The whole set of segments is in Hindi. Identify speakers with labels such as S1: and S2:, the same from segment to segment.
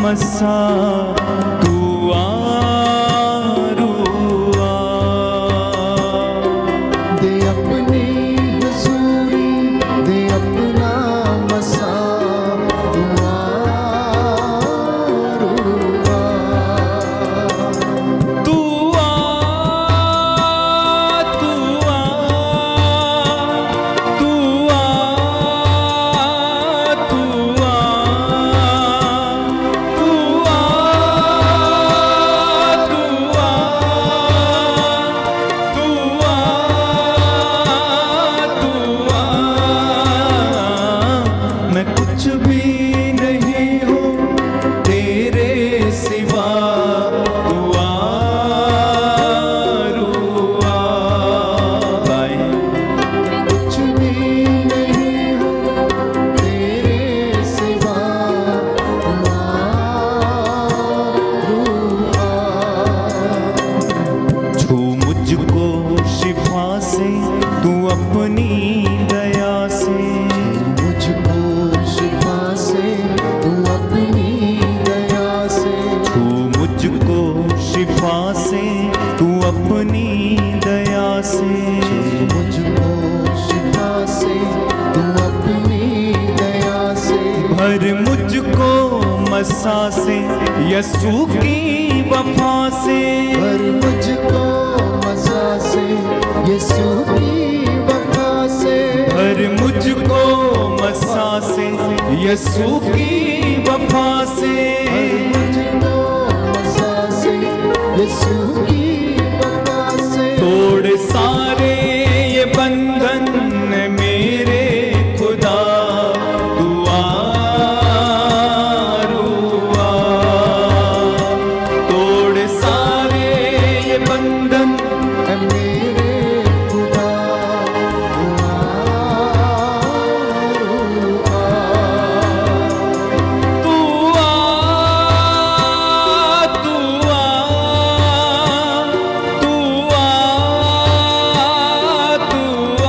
S1: मसा तू आरुआ
S2: दे अपनी हुजूरी दे अपना मसा तू आरुआ
S1: तू आ तू आ तू आ तू आ तू आ तू आ तू आ मैं कुछ भी नहीं हूँ तेरे सिवा तू आरुआ गाएं
S2: कुछ भी नहीं हूँ तेरे सिवा तू आरुआ
S1: छू मुझको शिफा से तू अपनी दया से
S2: मुझको शिफा से तू अपनी दया से
S1: छू मुझको शिफा से तू अपनी दया से
S2: मुझको शिफा से तू अपनी दया से
S1: भर मुझको मसा से यसू की वफा से
S2: भर मुझको मसा से यीशु की वफा से
S1: भर मुझको मसा से यसू की वफा से
S2: मुझको मसा से यीशु की वफा से
S1: तोड़ सारे ये बंधन मेरे खुदा तू आरुआ तोड़ सारे ये बंधन
S2: मेरे खुदा तू आरुआ
S1: तू आ तू आ तू आ तू आ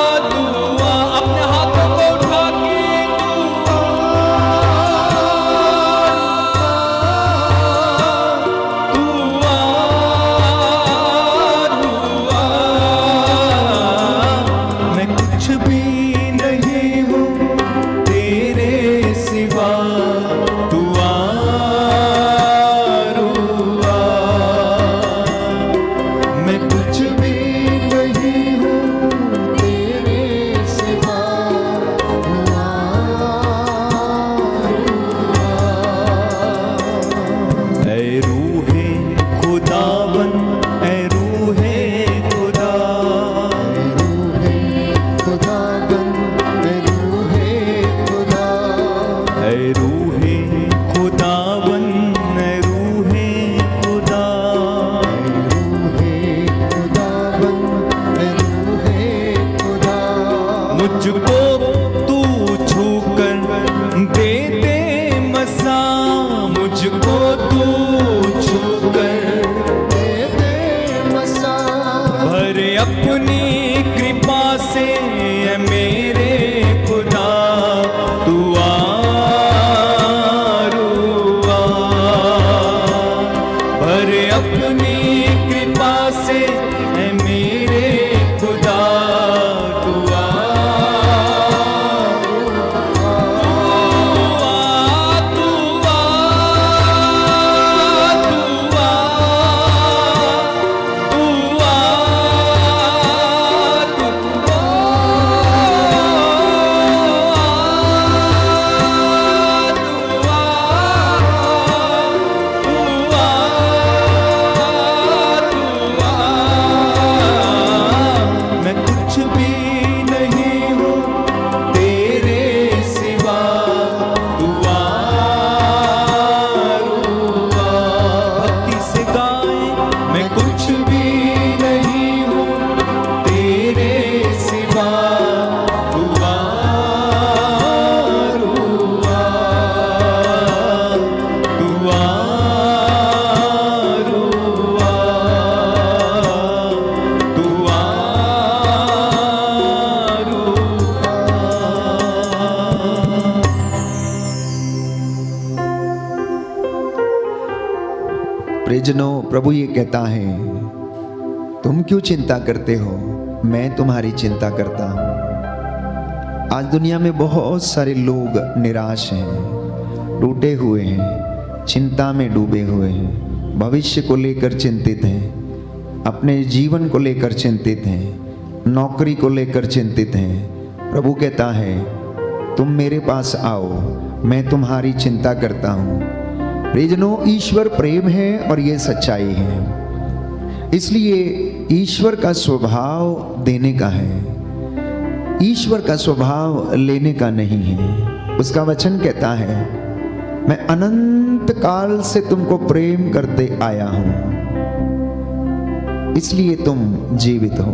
S1: अपने हाथों को उठा के मैं कुछ भी नहीं हूँ तेरे सिवा तू आरुआ मैं कुछ
S2: भी नहीं हूँ तेरे सिवा तू आरुआ
S1: ऐ रूहे खुदावन ऐ रूहे खुदा
S2: रूहे खुदाबंद रूहे खुदा
S1: ऐ रूहे खुदावन ऐ रूहे खुदा
S2: रूहे खुदाबंद रूहे खुदा
S1: मुझको तू छूकर दे दे मसा मुझको तू छूकर
S2: दे दे मसा
S1: भर अपनी कृपा से ऐ मेरे खुदा तू आरुआ भर अपनी कृपा से ऐ मेरे खुदा तू आरुआ
S3: प्रियजनों, प्रभु ये कहता है, तुम क्यों चिंता करते हो, मैं तुम्हारी चिंता करता हूं। आज दुनिया में बहुत सारे लोग निराश हैं, टूटे हुए हैं, चिंता में डूबे हुए हैं, भविष्य को लेकर चिंतित हैं, अपने जीवन को लेकर चिंतित हैं, नौकरी को लेकर चिंतित हैं। प्रभु कहता है, तुम मेरे पास आओ, मैं तुम्हारी चिंता करता हूं। प्रियजनों, ईश्वर प्रेम है और ये सच्चाई है। इसलिए ईश्वर का स्वभाव देने का है, ईश्वर का स्वभाव लेने का नहीं है। उसका वचन कहता है, मैं अनंत काल से तुमको प्रेम करते आया हूं, इसलिए तुम जीवित हो।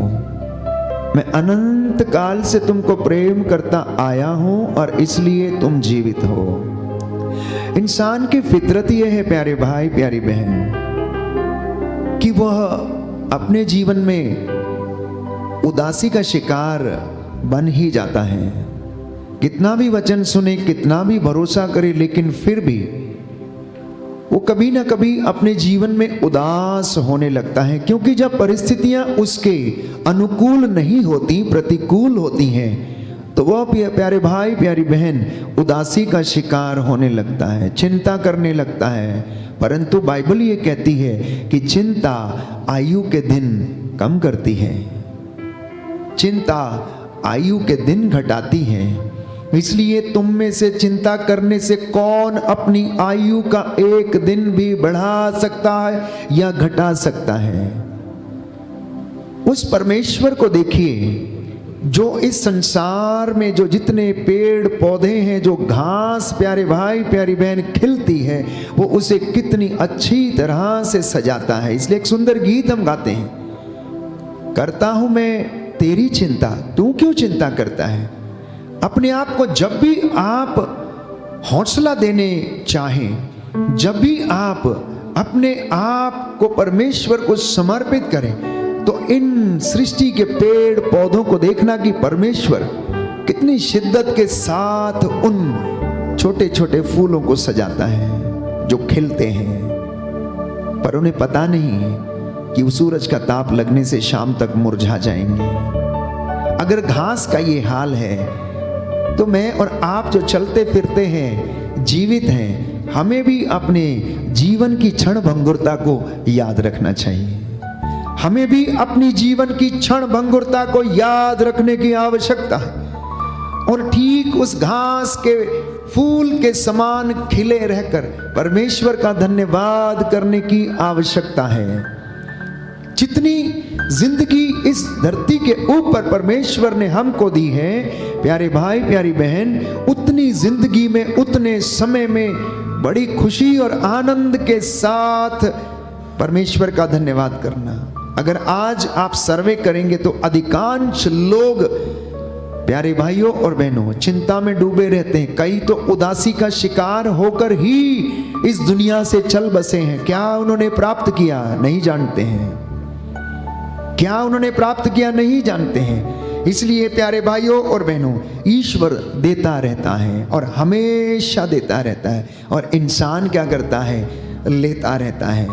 S3: मैं अनंत काल से तुमको प्रेम करता आया हूं और इसलिए तुम जीवित हो। इंसान की फितरत यह है प्यारे भाई प्यारी बहन, कि वह अपने जीवन में उदासी का शिकार बन ही जाता है। कितना भी वचन सुने, कितना भी भरोसा करे, लेकिन फिर भी वो कभी ना कभी अपने जीवन में उदास होने लगता है, क्योंकि जब परिस्थितियां उसके अनुकूल नहीं होती, प्रतिकूल होती हैं, तो वह प्यारे भाई प्यारी बहन उदासी का शिकार होने लगता है, चिंता करने लगता है। परंतु बाइबल ये कहती है कि चिंता आयु के दिन कम करती है, चिंता आयु के दिन घटाती है। इसलिए तुम में से चिंता करने से कौन अपनी आयु का एक दिन भी बढ़ा सकता है या घटा सकता है। उस परमेश्वर को देखिए जो इस संसार में जो जितने पेड़ पौधे हैं, जो घास प्यारे भाई प्यारी बहन खिलती है, वो उसे कितनी अच्छी तरह से सजाता है। इसलिए एक सुंदर गीत हम गाते हैं, करता हूं मैं तेरी चिंता, तू क्यों चिंता करता है। अपने आप को जब भी आप हौसला देने चाहें, जब भी आप अपने आप को परमेश्वर को समर्पित करें, तो इन सृष्टि के पेड़ पौधों को देखना कि परमेश्वर कितनी शिद्दत के साथ उन छोटे छोटे फूलों को सजाता है जो खिलते हैं, पर उन्हें पता नहीं कि सूरज का ताप लगने से शाम तक मुरझा जाएंगे। अगर घास का ये हाल है, तो मैं और आप जो चलते फिरते हैं, जीवित हैं, हमें भी अपने जीवन की क्षण भंगुरता को याद रखना चाहिए। हमें भी अपनी जीवन की क्षण भंगुरता को याद रखने की आवश्यकता है और ठीक उस घास के फूल के समान खिले रहकर परमेश्वर का धन्यवाद करने की आवश्यकता है। जितनी जिंदगी इस धरती के ऊपर परमेश्वर ने हमको दी है प्यारे भाई प्यारी बहन, उतनी जिंदगी में, उतने समय में बड़ी खुशी और आनंद के साथ परमेश्वर का धन्यवाद करना। अगर आज आप सर्वे करेंगे तो अधिकांश लोग प्यारे भाइयों और बहनों चिंता में डूबे रहते हैं। कई तो उदासी का शिकार होकर ही इस दुनिया से चल बसे हैं। क्या उन्होंने प्राप्त किया नहीं जानते हैं, क्या उन्होंने प्राप्त किया नहीं जानते हैं। इसलिए प्यारे भाइयों और बहनों, ईश्वर देता रहता है और हमेशा देता रहता है, और इंसान क्या करता है, लेता रहता है।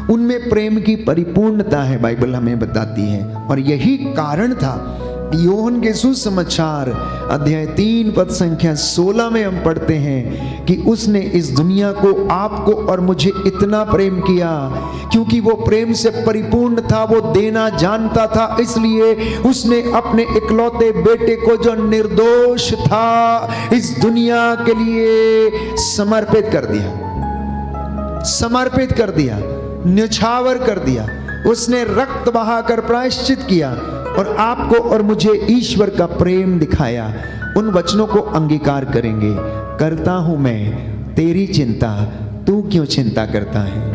S3: उनमें प्रेम की परिपूर्णता है, बाइबल हमें बताती है। और यही कारण था यूहन्ना के सुसमाचार अध्याय 3 पद संख्या 16 में हम पढ़ते हैं कि उसने इस दुनिया को, आपको और मुझे इतना प्रेम किया, क्योंकि वो प्रेम से परिपूर्ण था, वो देना जानता था, इसलिए उसने अपने इकलौते बेटे को जो निर्दोष था इस दुनिया के लिए समर्पित कर दिया, समर्पित कर दिया, न्यौछावर कर दिया। उसने रक्त बहाकर प्रायश्चित किया और आपको और मुझे ईश्वर का प्रेम दिखाया। उन वचनों को अंगीकार करेंगे, करता हूं मैं तेरी चिंता, तू क्यों चिंता करता है।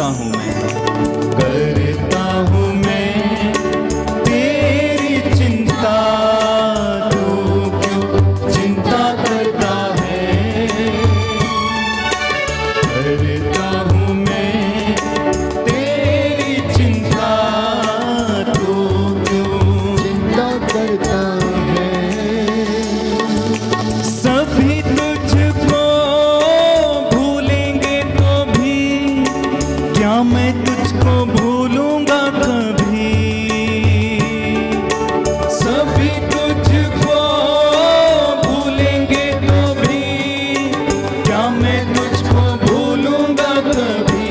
S1: हूँ मैं तेरी चिंता। तू क्यों चिंता करता है? करता हूँ मैं तेरी चिंता। तू क्यों
S2: चिंता करता है?
S1: सभी तुझको भूलेंगे तो भी क्या मैं तुझको भूलूंगा कभी? सभी तुझको भूलेंगे तो भी क्या मैं तुझको भूलूंगा कभी?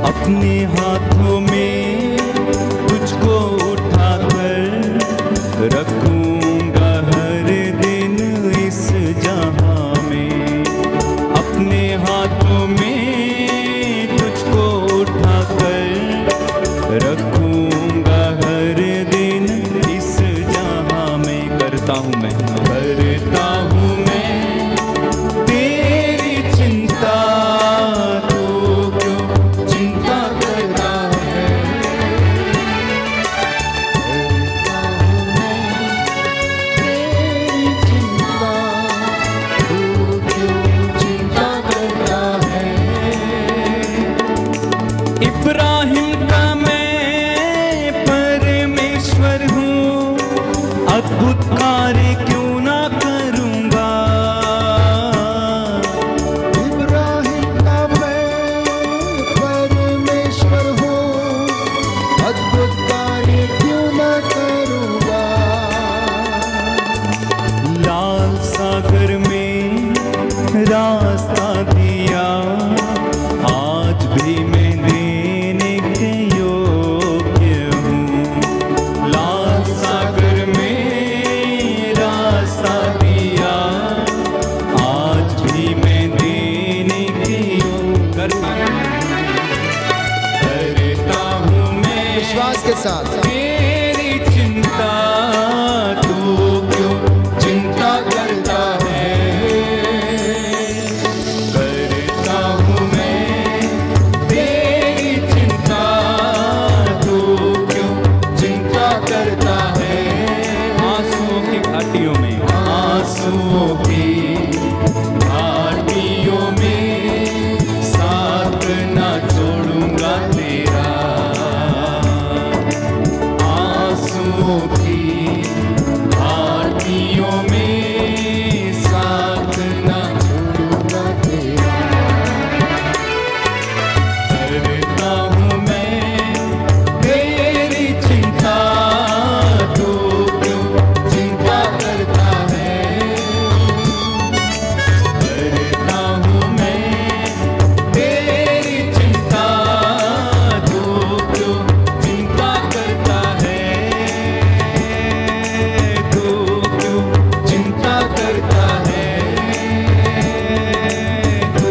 S1: अपने हाथों में तुझको उठाकर रखूंगा हर दिन इस जहां में। अपने हाथों में तुझको उठाकर रखूंगा हर दिन इस जहां में। करता हूँ मैं तेरी चिंता। तू क्यों चिंता करता है?
S2: तेरी चिंता, तू क्यों चिंता करता है?
S1: इब्राहिम का मैं परमेश्वर हूँ, अद्भुत कार्य क्यों ना करूँगा?
S2: इब्राहिम का मैं परमेश्वर हूँ, अद्भुत कार्य क्यों न करूँगा?
S1: लाल सागर में रास्ता दिया, आज भी मैं देने के योग्य हूँ। लाल सागर में रास्ता दिया, आज भी मैं देने के योग्य। करता हूँ मैं
S2: विश्वास के साथ
S1: तेरी चिंता। तू क्यों चिंता करता है? करता हूँ मैं तेरी चिंता। तू क्यों चिंता करता है? आंसुओं की घाटियों में साथ ना छोड़ूंगा तेरा। आंसुओं की घाटियों में साथ ना
S2: छोड़ूंगा तेरा।
S1: करता हूँ मैं तेरी चिंता। तू क्यों चिंता करता है? करता हूँ मैं तेरी चिंता। तू क्यों चिंता करता है? तू क्यों चिंता करता है? तू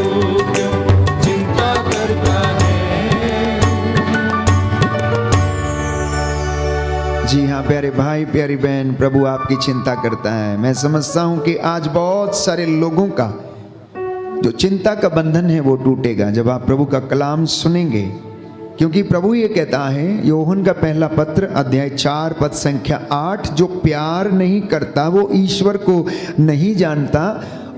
S1: क्यों चिंता करता है?
S3: जी हाँ प्यारे भाई प्यारी बहन, प्रभु आपकी चिंता करता है। मैं समझता हूं कि आज बहुत सारे लोगों का जो चिंता का बंधन है वो टूटेगा जब आप प्रभु का कलाम सुनेंगे। क्योंकि प्रभु ये कहता है, योहन का पहला पत्र अध्याय 4 पद संख्या 8, जो प्यार नहीं करता वो ईश्वर को नहीं जानता,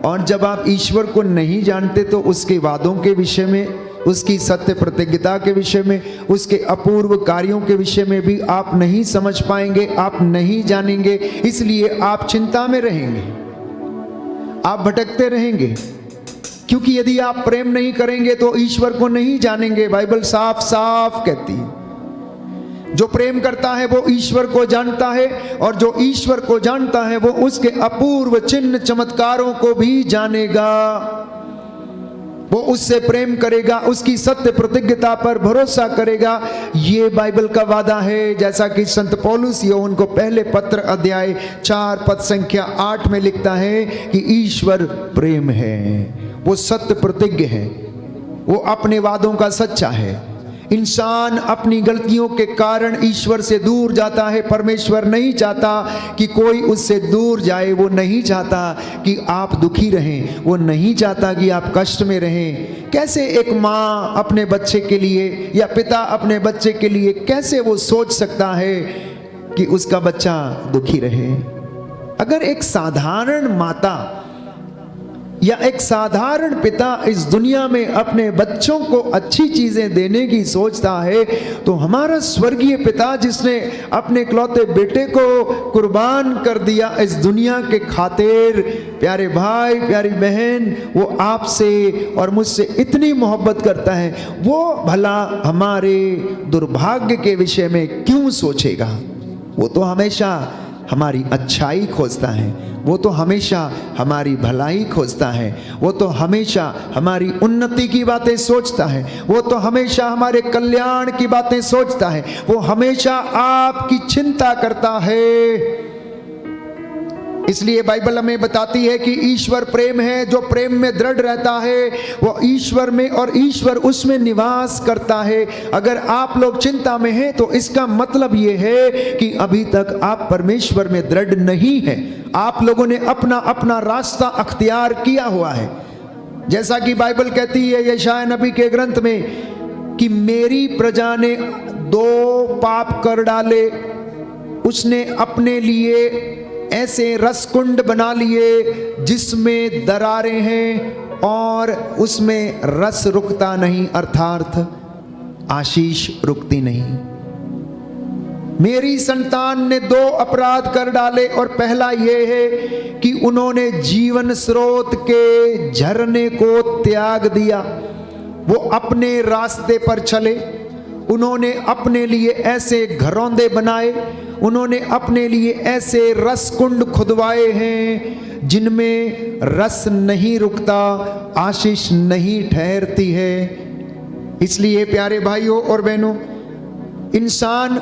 S3: और जब आप ईश्वर को नहीं जानते तो उसके वादों के विषय में, उसकी सत्य प्रतिज्ञता के विषय में, उसके अपूर्व कार्यों के विषय में भी आप नहीं समझ पाएंगे, आप नहीं जानेंगे। इसलिए आप चिंता में रहेंगे, आप भटकते रहेंगे। क्योंकि यदि आप प्रेम नहीं करेंगे तो ईश्वर को नहीं जानेंगे। बाइबल साफ साफ कहती है, जो प्रेम करता है वो ईश्वर को जानता है, और जो ईश्वर को जानता है वो उसके अपूर्व चिन्ह चमत्कारों को भी जानेगा। वो उससे प्रेम करेगा, उसकी सत्य प्रतिज्ञता पर भरोसा करेगा। ये बाइबल का वादा है, जैसा कि संत पौलुस यूहन्ना को पहले पत्र अध्याय 4 पद संख्या 8 में लिखता है कि ईश्वर प्रेम है, वो सत्य प्रतिज्ञ है, वो अपने वादों का सच्चा है। इंसान अपनी गलतियों के कारण ईश्वर से दूर जाता है। परमेश्वर नहीं चाहता कि कोई उससे दूर जाए, वो नहीं चाहता कि आप दुखी रहें, वो नहीं चाहता कि आप कष्ट में रहें। कैसे एक माँ अपने बच्चे के लिए या पिता अपने बच्चे के लिए कैसे वो सोच सकता है कि उसका बच्चा दुखी रहे? अगर एक साधारण माता या एक साधारण पिता इस दुनिया में अपने बच्चों को अच्छी चीजें देने की सोचता है, तो हमारा स्वर्गीय पिता जिसने अपने इकलौते बेटे को कुर्बान कर दिया इस दुनिया के खातिर, प्यारे भाई प्यारी बहन, वो आपसे और मुझसे इतनी मोहब्बत करता है, वो भला हमारे दुर्भाग्य के विषय में क्यों सोचेगा? वो तो हमेशा हमारी अच्छाई खोजता है, वो तो हमेशा हमारी भलाई खोजता है, वो तो हमेशा हमारी उन्नति की बातें सोचता है, वो तो हमेशा हमारे कल्याण की बातें सोचता है, वो हमेशा आपकी चिंता करता है। इसलिए बाइबल हमें बताती है कि ईश्वर प्रेम है, जो प्रेम में दृढ़ रहता है वो ईश्वर में और ईश्वर उसमें निवास करता है। अगर आप लोग चिंता में हैं तो इसका मतलब ये है कि अभी तक आप परमेश्वर में दृढ़ नहीं हैं। आप लोगों ने अपना अपना रास्ता अख्तियार किया हुआ है। जैसा कि बाइबल कहती है यशायाह नबी के ग्रंथ में कि मेरी प्रजा ने 2 पाप कर डाले, उसने अपने लिए ऐसे रसकुंड बना लिए जिसमें दरारें हैं और उसमें रस रुकता नहीं, अर्थात आशीष रुकती नहीं। मेरी संतान ने 2 अपराध कर डाले और पहला यह है कि उन्होंने जीवन स्रोत के झरने को त्याग दिया। वो अपने रास्ते पर चले, उन्होंने अपने लिए ऐसे घरौंदे बनाए, उन्होंने अपने लिए ऐसे रसकुंड खुदवाए हैं जिनमें रस नहीं रुकता, आशीष नहीं ठहरती है। इसलिए प्यारे भाइयों और बहनों, इंसान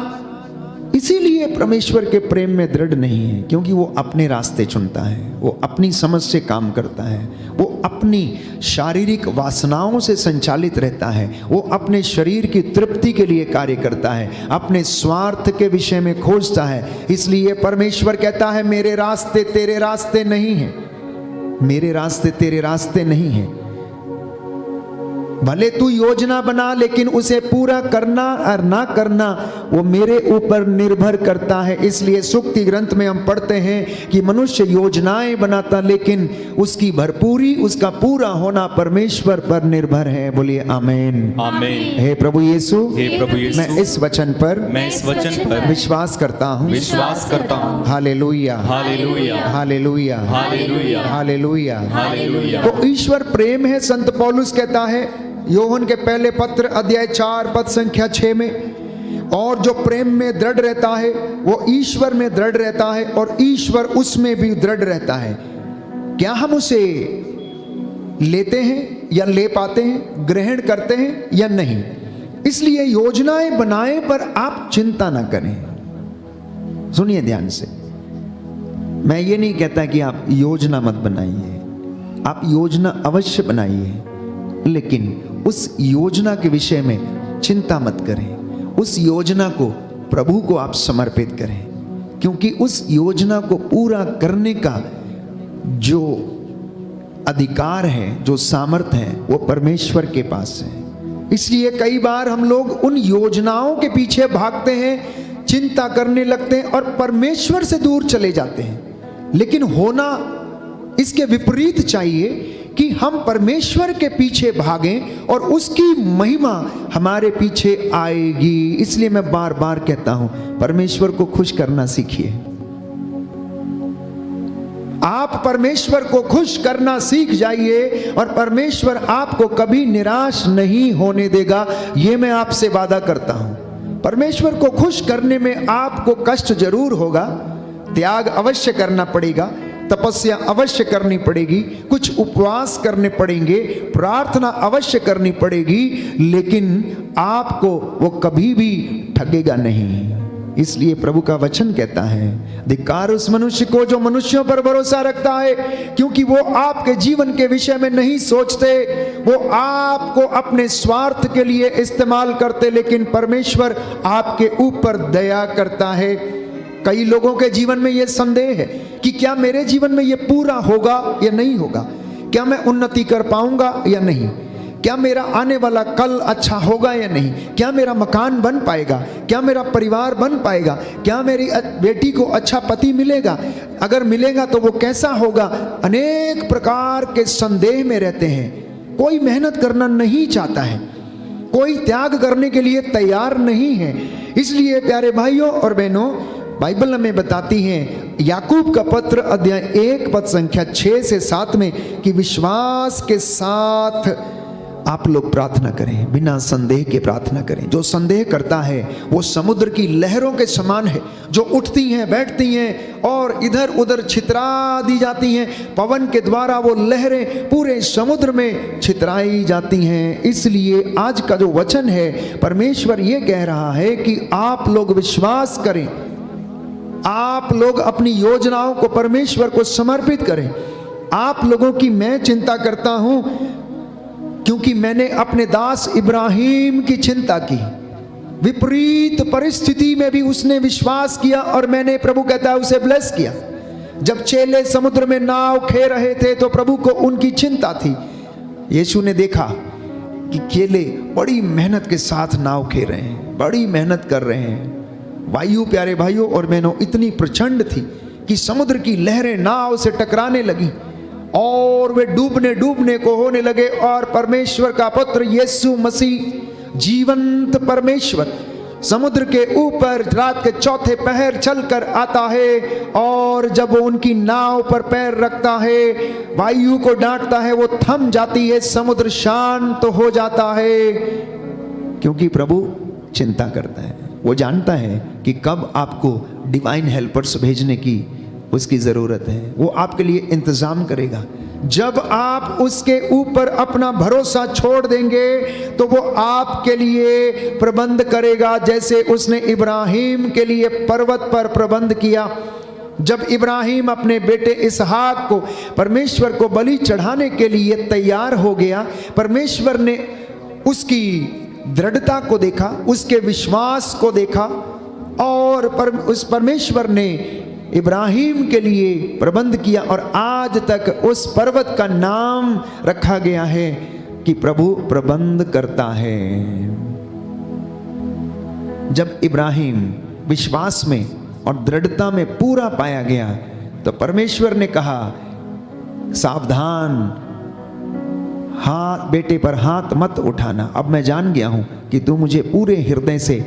S3: इसीलिए परमेश्वर के प्रेम में दृढ़ नहीं है, क्योंकि वो अपने रास्ते चुनता है, वो अपनी समझ से काम करता है, वो अपनी शारीरिक वासनाओं से संचालित रहता है, वो अपने शरीर की तृप्ति के लिए कार्य करता है, अपने स्वार्थ के विषय में खोजता है। इसलिए परमेश्वर कहता है मेरे रास्ते तेरे रास्ते नहीं हैं, मेरे रास्ते तेरे रास्ते नहीं हैं। भले तू योजना बना, लेकिन उसे पूरा करना और ना करना वो मेरे ऊपर निर्भर करता है। इसलिए सुक्ति ग्रंथ में हम पढ़ते हैं कि मनुष्य योजनाएं बनाता, लेकिन उसकी भरपूरी, उसका पूरा होना परमेश्वर पर निर्भर है। बोलिए आमीन,
S1: आमीन।
S3: हे प्रभु यीशु,
S1: हे प्रभु यीशु,
S3: मैं इस वचन पर विश्वास करता हूँ,
S1: विश्वास करता हूँ।
S3: Hallelujah,
S1: hallelujah,
S3: hallelujah,
S1: hallelujah,
S3: hallelujah,
S1: hallelujah.
S3: तो ईश्वर प्रेम है। संत पौलुस कहता है यूहन्ना के पहले पत्र अध्याय 4 पद संख्या 6 में, और जो प्रेम में दृढ़ रहता है वो ईश्वर में दृढ़ रहता है और ईश्वर उसमें भी दृढ़ रहता है। क्या हम उसे लेते हैं या ले पाते हैं, ग्रहण करते हैं या नहीं? इसलिए योजनाएं बनाए पर आप चिंता ना करें। सुनिए ध्यान से, मैं ये नहीं कहता कि आप योजना मत बनाइए, आप योजना अवश्य बनाइए, लेकिन उस योजना के विषय में चिंता मत करें। उस योजना को प्रभु को आप समर्पित करें, क्योंकि उस योजना को पूरा करने का जो अधिकार है, जो सामर्थ्य है, वो परमेश्वर के पास है। इसलिए कई बार हम लोग उन योजनाओं के पीछे भागते हैं, चिंता करने लगते हैं और परमेश्वर से दूर चले जाते हैं। लेकिन होना इसके विपरीत चाहिए कि हम परमेश्वर के पीछे भागें और उसकी महिमा हमारे पीछे आएगी। इसलिए मैं बार बार कहता हूं, परमेश्वर को खुश करना सीखिए। आप परमेश्वर को खुश करना सीख जाइए और परमेश्वर आपको कभी निराश नहीं होने देगा। यह मैं आपसे वादा करता हूं। परमेश्वर को खुश करने में आपको कष्ट जरूर होगा, त्याग अवश्य करना पड़ेगा, तपस्या अवश्य करनी पड़ेगी, कुछ उपवास करने पड़ेंगे, प्रार्थना अवश्य करनी पड़ेगी, लेकिन आपको वो कभी भी ठगेगा नहीं। इसलिए प्रभु का वचन कहता है, धिक्कार उस मनुष्य को जो मनुष्यों पर भरोसा रखता है, क्योंकि वो आपके जीवन के विषय में नहीं सोचते, वो आपको अपने स्वार्थ के लिए इस्तेमाल करते, लेकिन परमेश्वर आपके ऊपर दया करता है। कई लोगों के जीवन में यह संदेह है कि क्या मेरे जीवन में यह पूरा होगा या नहीं होगा, क्या मैं उन्नति कर पाऊंगा या नहीं, क्या मेरा आने वाला कल अच्छा होगा या नहीं, क्या मेरा मकान बन पाएगा, क्या मेरा परिवार बन पाएगा, क्या मेरी बेटी को अच्छा पति मिलेगा, अगर मिलेगा तो वो कैसा होगा। अनेक प्रकार के संदेह में रहते हैं। कोई मेहनत करना नहीं चाहता है, कोई त्याग करने के लिए तैयार नहीं है। इसलिए प्यारे भाइयों और बहनों, बाइबल हमें बताती है, याकूब का पत्र अध्याय 1 पद संख्या 6 से 7 में, कि विश्वास के साथ आप लोग प्रार्थना करें, बिना संदेह के प्रार्थना करें। जो संदेह करता है वो समुद्र की लहरों के समान है, जो उठती हैं, बैठती हैं और इधर उधर छितरा दी जाती हैं। पवन के द्वारा वो लहरें पूरे समुद्र में छितराई जाती हैं। इसलिए आज का जो वचन है, परमेश्वर ये कह रहा है कि आप लोग विश्वास करें, आप लोग अपनी योजनाओं को परमेश्वर को समर्पित करें। आप लोगों की मैं चिंता करता हूं, क्योंकि मैंने अपने दास इब्राहिम की चिंता की। विपरीत परिस्थिति में भी उसने विश्वास किया और मैंने, प्रभु कहता है, उसे ब्लेस किया। जब चेले समुद्र में नाव खे रहे थे तो प्रभु को उनकी चिंता थी। यीशु ने देखा कि चेले बड़ी मेहनत के साथ नाव खे रहे हैं, बड़ी मेहनत कर रहे हैं। वायु, प्यारे भाइयों और बहनों, इतनी प्रचंड थी कि समुद्र की लहरें नाव से टकराने लगी और वे डूबने को होने लगे। और परमेश्वर का पुत्र यीशु मसीह, जीवंत परमेश्वर, समुद्र के ऊपर रात के चौथे पहर चलकर आता है और जब वो उनकी नाव पर पैर रखता है, वायु को डांटता है, वो थम जाती है, समुद्र शांत हो जाता है। क्योंकि प्रभु चिंता करता है, वो जानता है कि कब आपको डिवाइन हेल्पर्स भेजने की उसकी ज़रूरत है। वो आपके लिए इंतज़ाम करेगा। जब आप उसके ऊपर अपना भरोसा छोड़ देंगे तो वो आपके लिए प्रबंध करेगा, जैसे उसने इब्राहिम के लिए पर्वत पर प्रबंध किया। जब इब्राहिम अपने बेटे इसहाक को परमेश्वर को बलि चढ़ाने के लिए तैयार हो गया, परमेश्वर ने उसकी दृढ़ता को देखा, उसके विश्वास को देखा और उस परमेश्वर ने इब्राहिम के लिए प्रबंध किया और आज तक उस पर्वत का नाम रखा गया है कि प्रभु प्रबंध करता है। जब इब्राहिम विश्वास में और दृढ़ता में पूरा पाया गया तो परमेश्वर ने कहा, सावधान, हाथ बेटे पर हाथ मत उठाना। अब मैं जान गया हूं कि तू मुझे पूरे हृदय से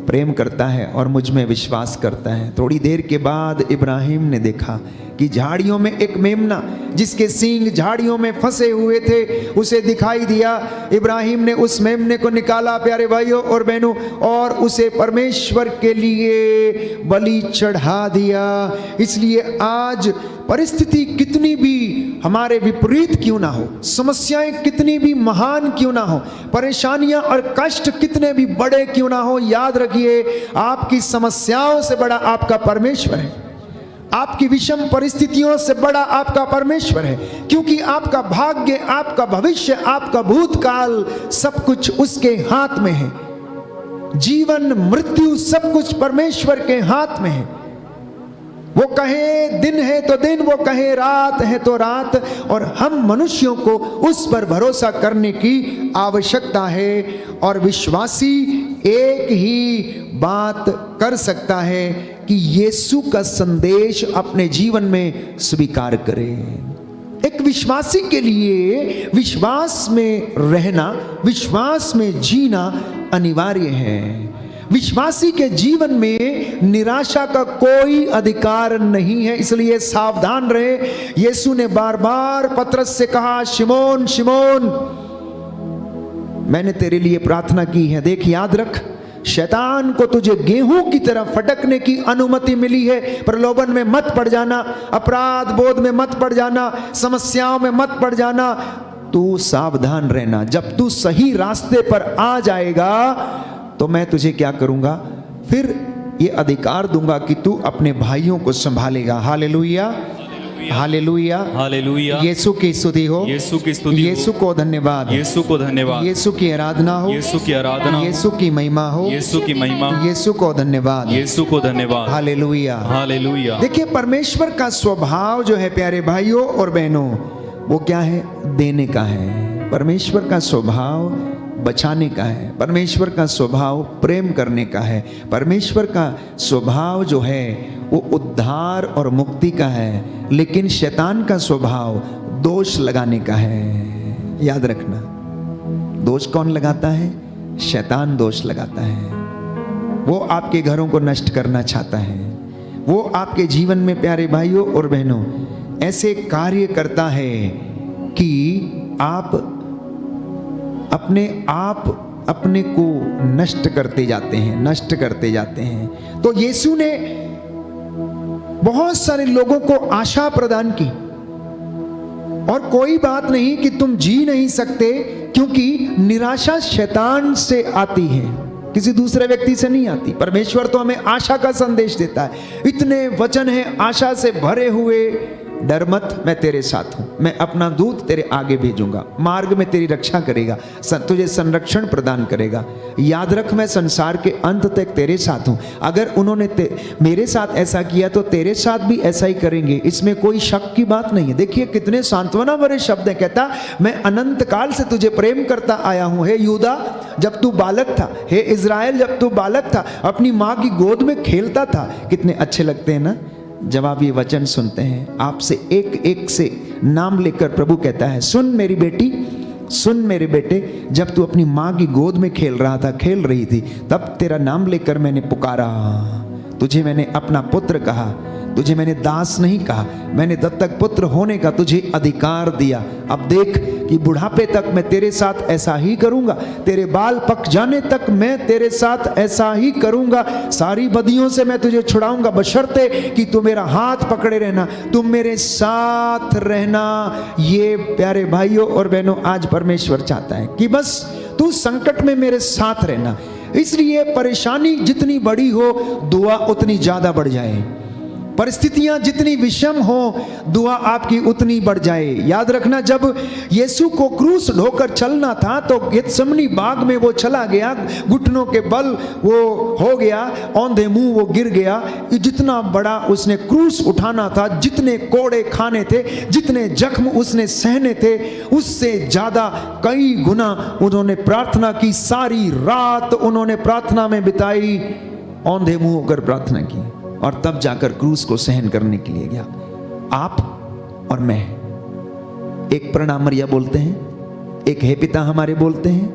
S3: प्रेम करता है और मुझ में विश्वास करता है। थोड़ी देर के बाद इब्राहिम ने देखा कि झाड़ियों में एक मेमना जिसके सींग झाड़ियों में फंसे हुए थे उसे दिखाई दिया। इब्राहिम ने उस मेमने को निकाला, प्यारे भाइयों और बहनों, और उसे परमेश्वर के लिए बलि चढ़ा दिया। इसलिए आज परिस्थिति कितनी भी हमारे विपरीत क्यों ना हो, समस्याएं कितनी भी महान क्यों ना हो, परेशानियां और कष्ट कितने भी बड़े क्यों ना हो, याद रखिए आपकी समस्याओं से बड़ा आपका परमेश्वर है। आपकी विषम परिस्थितियों से बड़ा आपका परमेश्वर है, क्योंकि आपका भाग्य, आपका भविष्य, आपका भूतकाल सब कुछ उसके हाथ में है। जीवन मृत्यु सब कुछ परमेश्वर के हाथ में है। वो कहे दिन है तो दिन, वो कहे रात है तो रात, और हम मनुष्यों को उस पर भरोसा करने की आवश्यकता है। और विश्वासी एक ही बात कर सकता है कि यीशु का संदेश अपने जीवन में स्वीकार करे। एक विश्वासी के लिए विश्वास में रहना, विश्वास में जीना अनिवार्य है। विश्वासी के जीवन में निराशा का कोई अधिकार नहीं है, इसलिए सावधान रहे। यीशु ने बार बार पतरस से कहा, शिमोन शिमोन, मैंने तेरे लिए प्रार्थना की है। देख, याद रख, शैतान को तुझे गेहूं की तरह फटकने की अनुमति मिली है। प्रलोभन में मत पड़ जाना, अपराध बोध में मत पड़ जाना, समस्याओं में मत पड़ जाना। तू सावधान रहना। जब तू सही रास्ते पर आ जाएगा तो मैं तुझे क्या करूंगा, फिर ये अधिकार दूंगा कि तू अपने भाइयों को संभालेगा। Hallelujah, hallelujah,
S1: hallelujah.
S3: यीशु की स्तुति हो,
S1: यीशु की स्तुति हो,
S3: यीशु को धन्यवाद,
S1: यीशु को धन्यवाद,
S3: यीशु की आराधना हो,
S1: यीशु की आराधना हो,
S3: यीशु की महिमा हो,
S1: यीशु की महिमा,
S3: यीशु को धन्यवाद,
S1: यीशु को धन्यवाद।
S3: Hallelujah,
S1: hallelujah.
S3: देखिए परमेश्वर का स्वभाव जो है प्यारे भाइयों और बहनों, वो क्या है? देने का है। परमेश्वर का स्वभाव बचाने का है, परमेश्वर का स्वभाव प्रेम करने का है, परमेश्वर का स्वभाव जो है वो उद्धार और मुक्ति का है। लेकिन शैतान का स्वभाव दोष लगाने का है। याद रखना, दोष कौन लगाता है? शैतान दोष लगाता है। वो आपके घरों को नष्ट करना चाहता है। वो आपके जीवन में प्यारे भाइयों और बहनों ऐसे कार्य करता है कि आप अपने को नष्ट करते जाते हैं, नष्ट करते जाते हैं। तो यीशु ने बहुत सारे लोगों को आशा प्रदान की, और कोई बात नहीं कि तुम जी नहीं सकते, क्योंकि निराशा शैतान से आती है, किसी दूसरे व्यक्ति से नहीं आती। परमेश्वर तो हमें आशा का संदेश देता है। इतने वचन हैं आशा से भरे हुए, डर मत, मैं तेरे साथ हूं, मैं अपना दूत तेरे आगे भेजूंगा, मार्ग में तेरी रक्षा करेगा, तुझे संरक्षण प्रदान करेगा। याद रख, मैं संसार के अंत तक तेरे साथ हूं। अगर उन्होंने मेरे साथ ऐसा किया तो तेरे साथ भी ऐसा ही करेंगे, इसमें कोई शक की बात नहीं है। देखिए कितने सांत्वना भरे शब्द है। कहता, मैं अनंत काल से तुझे प्रेम करता आया हूं। हे यूदा, जब तू बालक था, हे इज़राइल, जब तू बालक था, अपनी माँ की गोद में खेलता था। कितने अच्छे लगते हैं ना जब आप ये वचन सुनते हैं। आपसे एक एक से नाम लेकर प्रभु कहता है, सुन मेरी बेटी, सुन मेरे बेटे, जब तू अपनी माँ की गोद में खेल रहा था, खेल रही थी, तब तेरा नाम लेकर मैंने पुकारा, तुझे मैंने अपना पुत्र कहा, तुझे मैंने दास नहीं कहा, मैंने दत्तक पुत्र होने का तुझे अधिकार दिया। अब देख कि बुढ़ापे तक मैं तेरे साथ ऐसा ही करूंगा, तेरे बाल पक जाने तक मैं तेरे साथ ऐसा ही करूंगा, सारी बदियों से मैं तुझे छुड़ाऊंगा, बशर्ते कि तू मेरा हाथ पकड़े रहना, तुम मेरे साथ रहना। ये प्यारे भाइयों और बहनों आज परमेश्वर चाहता है कि बस तू संकट में मेरे साथ रहना। इसलिए परेशानी जितनी बड़ी हो, दुआ उतनी ज्यादा बढ़ जाए, परिस्थितियां जितनी विषम हो, दुआ आपकी उतनी बढ़ जाए। याद रखना, जब यीशु को क्रूस ढोकर चलना था तो गेत्सेमनी बाग में वो चला गया, घुटनों के बल वो हो गया, औंधे मुंह वो गिर गया। जितना बड़ा उसने क्रूस उठाना था, जितने कोड़े खाने थे, जितने जख्म उसने सहने थे, उससे ज्यादा कई गुना उन्होंने प्रार्थना की। सारी रात उन्होंने प्रार्थना में बिताई, औंधे मुंह होकर प्रार्थना की, और तब जाकर क्रूस को सहन करने के लिए गया। आप और मैं एक प्रणामरिया बोलते हैं, एक हे पिता हमारे बोलते हैं,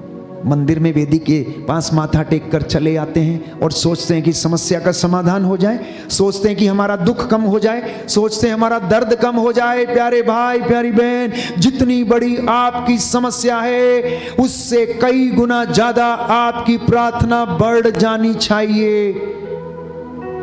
S3: मंदिर में वेदी के पास माथा टेक कर चले आते हैं और सोचते हैं कि समस्या का समाधान हो जाए, सोचते हैं कि हमारा दुख कम हो जाए, सोचते हैं हमारा दर्द कम हो जाए। प्यारे भाई, प्यारी बहन, जितनी बड़ी आपकी समस्या है, उससे कई गुना ज्यादा आपकी प्रार्थना बढ़ जानी चाहिए।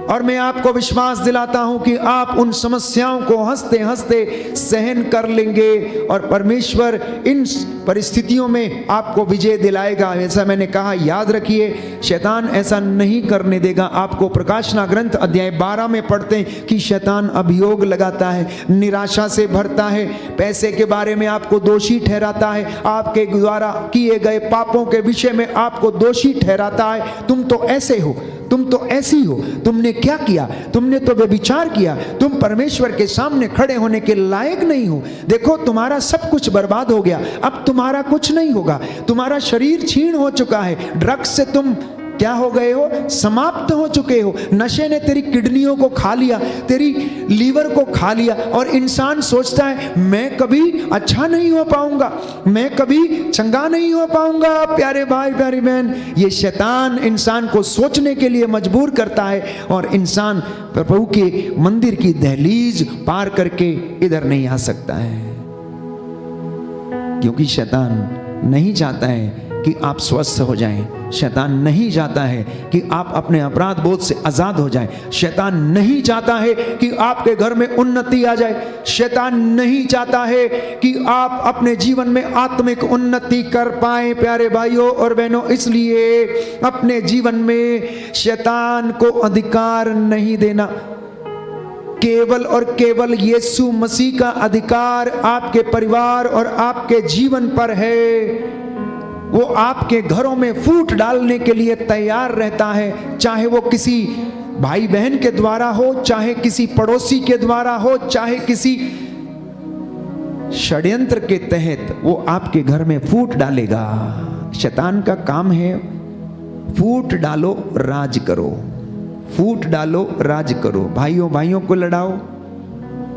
S3: और मैं आपको विश्वास दिलाता हूं कि आप उन समस्याओं को हंसते हंसते सहन कर लेंगे, और परमेश्वर इन परिस्थितियों में आपको विजय दिलाएगा। ऐसा मैंने कहा, याद रखिए, शैतान ऐसा नहीं करने देगा। आपको प्रकाशना ग्रंथ अध्याय 12 में पढ़ते हैं कि शैतान अभियोग लगाता है, निराशा से भरता है, पैसे के बारे में आपको दोषी ठहराता है, आपके द्वारा किए गए पापों के विषय में आपको दोषी ठहराता है। तुम तो ऐसे हो, तुम तो ऐसी हो, तुमने क्या किया, तुमने तो व्यभिचार किया, तुम परमेश्वर के सामने खड़े होने के लायक नहीं हो। देखो तुम्हारा सब कुछ बर्बाद हो गया, अब तुम्हारा कुछ नहीं होगा, तुम्हारा शरीर क्षीण हो चुका है, ड्रग्स से तुम क्या हो गए हो, समाप्त हो चुके हो, नशे ने तेरी किडनियों को खा लिया, तेरी लीवर को खा लिया। और इंसान सोचता है मैं कभी अच्छा नहीं हो पाऊंगा, मैं कभी चंगा नहीं हो पाऊंगा। प्यारे भाई, प्यारी बहन, ये शैतान इंसान को सोचने के लिए मजबूर करता है, और इंसान प्रभु के मंदिर की दहलीज पार करके इधर नहीं आ सकता है, क्योंकि शैतान नहीं चाहता है कि आप स्वस्थ हो जाएं। शैतान नहीं चाहता है कि आप अपने अपराध बोध से आजाद हो जाएं। शैतान नहीं चाहता है कि आपके घर में उन्नति आ जाए। शैतान नहीं चाहता है कि आप अपने जीवन में आत्मिक उन्नति कर पाएं प्यारे भाइयों और बहनों। इसलिए अपने जीवन में शैतान को अधिकार नहीं देना। केवल और केवल यीशु मसीह का अधिकार आपके परिवार और आपके जीवन पर है। वो आपके घरों में फूट डालने के लिए तैयार रहता है, चाहे वो किसी भाई बहन के द्वारा हो, चाहे किसी पड़ोसी के द्वारा हो, चाहे किसी षड्यंत्र के तहत वो आपके घर में फूट डालेगा। शैतान का काम है फूट डालो राज करो, फूट डालो राज करो। भाइयों भाइयों को लड़ाओ,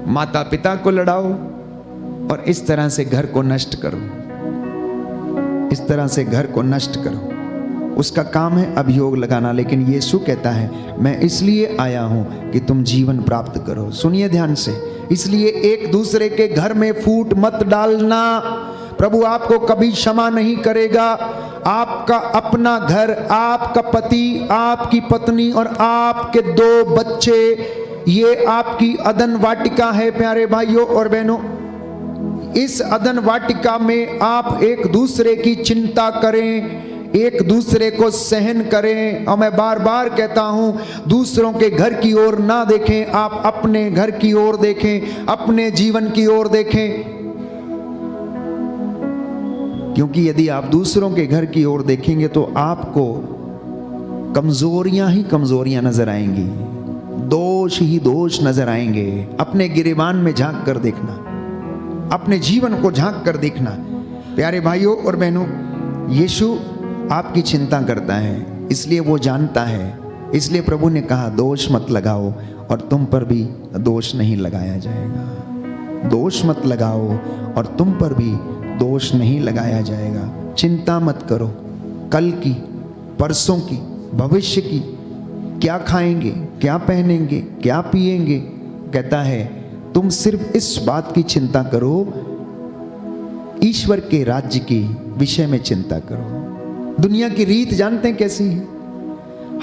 S3: माता पिता को लड़ाओ और इस तरह से घर को नष्ट करो, इस तरह से घर को नष्ट करो। उसका काम है अभियोग लगाना। लेकिन यीशु कहता है मैं इसलिए आया हूं कि तुम जीवन प्राप्त करो। सुनिए ध्यान से, इसलिए एक दूसरे के घर में फूट मत डालना। प्रभु आपको कभी क्षमा नहीं करेगा। आपका अपना घर, आपका पति, आपकी पत्नी और आपके 2 बच्चे, ये आपकी अदन वाटिका है प्यारे भाइयों और बहनों। इस अदन वाटिका में आप एक दूसरे की चिंता करें, एक दूसरे को सहन करें। और मैं बार बार कहता हूं, दूसरों के घर की ओर ना देखें, आप अपने घर की ओर देखें, अपने जीवन की ओर देखें। क्योंकि यदि आप दूसरों के घर की ओर देखेंगे तो आपको कमजोरियां ही कमजोरियां नजर आएंगी, दोष ही दोष नजर आएंगे। अपने गिरेबान में झांक कर देखना, अपने जीवन को झांक कर देखना। प्यारे भाइयों और बहनों, यीशु आपकी चिंता करता है, इसलिए वो जानता है। इसलिए प्रभु ने कहा दोष मत लगाओ और तुम पर भी दोष नहीं लगाया जाएगा। दोष मत लगाओ और तुम पर भी दोष नहीं लगाया जाएगा। चिंता मत करो कल की, परसों की, भविष्य की, क्या खाएंगे, क्या पहनेंगे, क्या पिएंगे। कहता है तुम सिर्फ इस बात की चिंता करो, ईश्वर के राज्य की विषय में चिंता करो। दुनिया की रीत जानते हैं कैसी है?